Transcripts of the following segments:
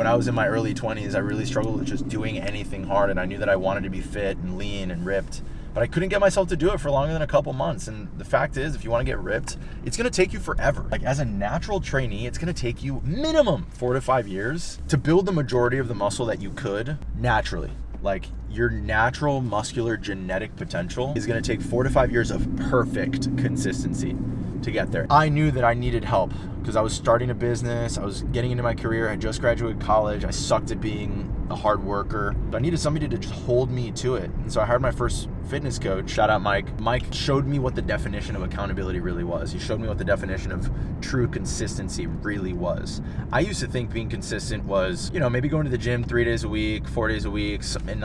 when I was in my early 20s, I really struggled with just doing anything hard, and I knew that I wanted to be fit and lean and ripped, but I couldn't get myself to do it for longer than a couple months. And the fact is, if you want to get ripped, it's going to take you forever. Like, as a natural trainee, it's going to take you minimum 4 to 5 years to build the majority of the muscle that you could naturally. Like, your natural muscular genetic potential is going to take 4 to 5 years of perfect consistency to get there. I knew that I needed help because I was starting a business, I was getting into my career, I just graduated college, I sucked at being a hard worker. I needed somebody to just hold me to it. And so I hired my first fitness coach, shout out Mike. Mike showed me what the definition of accountability really was. He showed me what the definition of true consistency really was. I used to think being consistent was, maybe going to the gym 3 days a week, 4 days a week, and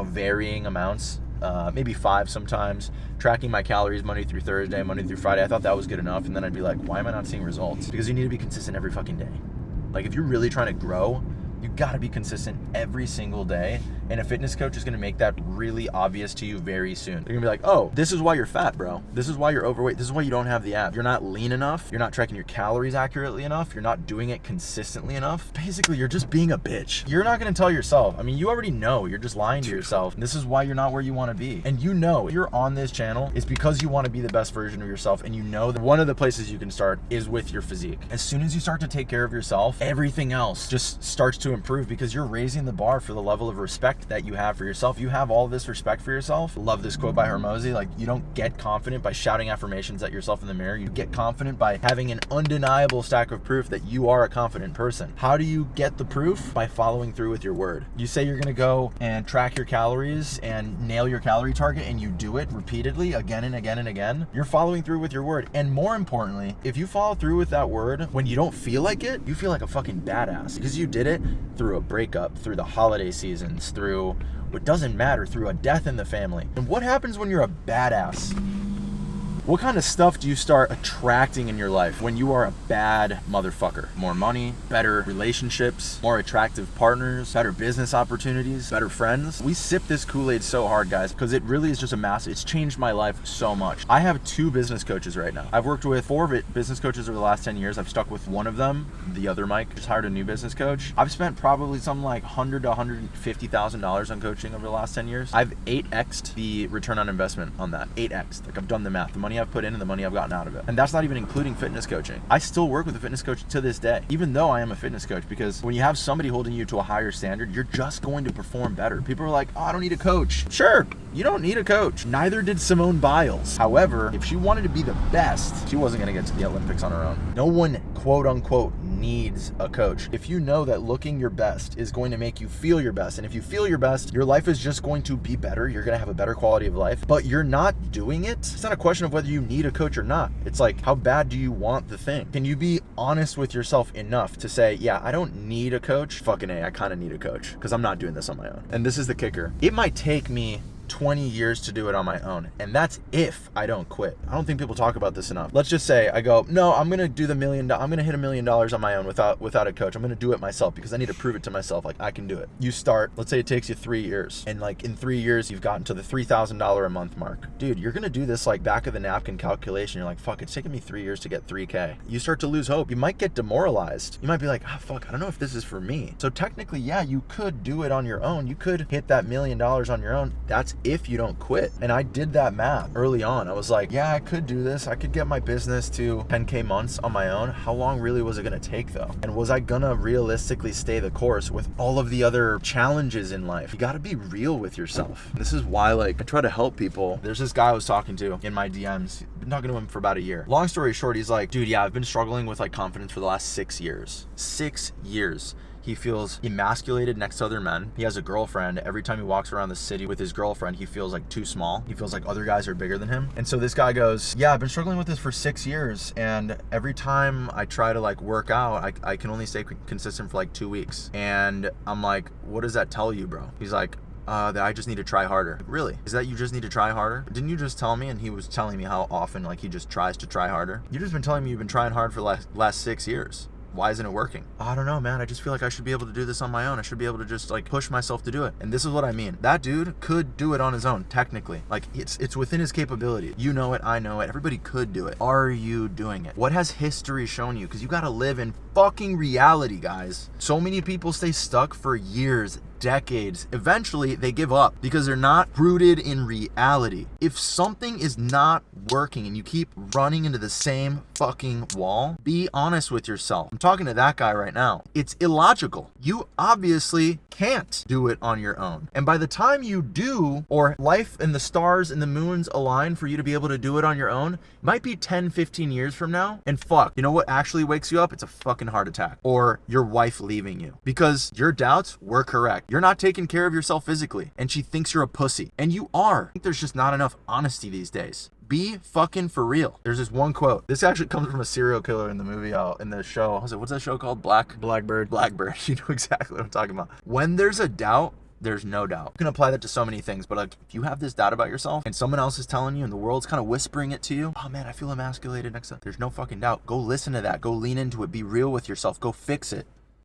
varying amounts. Maybe 5 sometimes, tracking my calories Monday through Thursday, Monday through Friday. I thought that was good enough. And then I'd be like, why am I not seeing results? Because you need to be consistent every fucking day. Like, if you're really trying to grow, you gotta be consistent every single day. And a fitness coach is gonna make that really obvious to you very soon. They're gonna be like, oh, this is why you're fat, bro. This is why you're overweight. This is why you don't have the abs. You're not lean enough. You're not tracking your calories accurately enough. You're not doing it consistently enough. Basically, you're just being a bitch. You're not gonna tell yourself. I mean, you already know. You're just lying to yourself. This is why you're not where you wanna be. And you're on this channel is because you wanna be the best version of yourself. And you know that one of the places you can start is with your physique. As soon as you start to take care of yourself, everything else just starts to improve because you're raising the bar for the level of respect that you have for yourself. You have all this respect for yourself. Love this quote by Hormozi. Like, you don't get confident by shouting affirmations at yourself in the mirror. You get confident by having an undeniable stack of proof that you are a confident person. How do you get the proof? By following through with your word. You say you're gonna go and track your calories and nail your calorie target, and you do it repeatedly again and again and again. You're following through with your word. And more importantly, if you follow through with that word when you don't feel like it, you feel like a fucking badass because you did it through a breakup, through the holiday seasons, through what doesn't matter, through a death in the family. And what happens when you're a badass? What kind of stuff do you start attracting in your life when you are a bad motherfucker? More money, better relationships, more attractive partners, better business opportunities, better friends. We sip this Kool-Aid so hard, guys, because it really is just a massive, it's changed my life so much. I have 2 business coaches right now. I've worked with 4 business coaches over the last 10 years. I've stuck with one of them. The other Mike just hired a new business coach. I've spent probably something like $100,000 to $150,000 on coaching over the last 10 years. I've 8x'd the return on investment on that. 8x. Like, I've done the math. The money I've put in and the money I've gotten out of it. And that's not even including fitness coaching. I still work with a fitness coach to this day, even though I am a fitness coach, because when you have somebody holding you to a higher standard, you're just going to perform better. People are like, oh, I don't need a coach. Sure, you don't need a coach. Neither did Simone Biles. However, if she wanted to be the best, she wasn't going to get to the Olympics on her own. No one, quote unquote, needs a coach. If you know that looking your best is going to make you feel your best, and if you feel your best, your life is just going to be better. You're going to have a better quality of life, but you're not doing it. It's not a question of whether you need a coach or not. It's like, how bad do you want the thing? Can you be honest with yourself enough to say, yeah, I don't need a coach. Fucking A, I kind of need a coach because I'm not doing this on my own. And this is the kicker. It might take me 20 years to do it on my own. And that's if I don't quit. I don't think people talk about this enough. Let's just say I go, no, I'm going to do I'm going to hit $1 million on my own without a coach. I'm going to do it myself because I need to prove it to myself. Like, I can do it. You start, let's say it takes you 3 years. And like in 3 years, you've gotten to the $3,000 a month mark. Dude, you're going to do this like back of the napkin calculation. You're like, fuck, it's taking me 3 years to get 3K. You start to lose hope. You might get demoralized. You might be like, fuck, I don't know if this is for me. So technically, yeah, you could do it on your own. You could hit that $1 million on your own. That's if you don't quit. And I did that math early on. I was like, yeah, I could do this. I could get my business to 10K months on my own. How long really was it going to take though? And was I going to realistically stay the course with all of the other challenges in life? You got to be real with yourself. And this is why, like, I try to help people. There's this guy I was talking to in my DMs. Been talking to him for about a year. Long story short, he's like, dude, yeah, I've been struggling with like confidence for the last 6 years. 6 years. He feels emasculated next to other men. He has a girlfriend. Every time he walks around the city with his girlfriend, he feels like too small. He feels like other guys are bigger than him. And so this guy goes, yeah, I've been struggling with this for 6 years. And every time I try to like work out, I can only stay consistent for like 2 weeks. And I'm like, what does that tell you, bro? He's like, that I just need to try harder. Really? Is that you just need to try harder? Didn't you just tell me? And he was telling me how often like he just tries to try harder. You've just been telling me you've been trying hard for the last 6 years. Why isn't it working? I don't know, man. I just feel like I should be able to do this on my own. I should be able to just like push myself to do it. And this is what I mean. That dude could do it on his own, technically. Like it's within his capability. You know it, I know it. Everybody could do it. Are you doing it? What has history shown you? Because you gotta live in fucking reality, guys. So many people stay stuck for years, decades. Eventually they give up because they're not rooted in reality. If something is not working and you keep running into the same fucking wall, be honest with yourself. I'm talking to that guy right now. It's illogical. You obviously can't do it on your own. And by the time you do, or life and the stars and the moons align for you to be able to do it on your own, might be 10, 15 years from now. And fuck, you know what actually wakes you up? It's a fucking heart attack or your wife leaving you because your doubts were correct. You're not taking care of yourself physically and she thinks you're a pussy, and you are. I think there's just not enough honesty these days. Be fucking for real. There's this one quote. This actually comes from a serial killer in the movie, in the show. What's that show called? Blackbird. You know exactly what I'm talking about. When there's a doubt, there's no doubt. You can apply that to so many things, but like if you have this doubt about yourself and someone else is telling you and the world's kind of whispering it to you, oh man, I feel emasculated next time. There's no fucking doubt. Go listen to that. Go lean into it. Be real with yourself. Go fix it.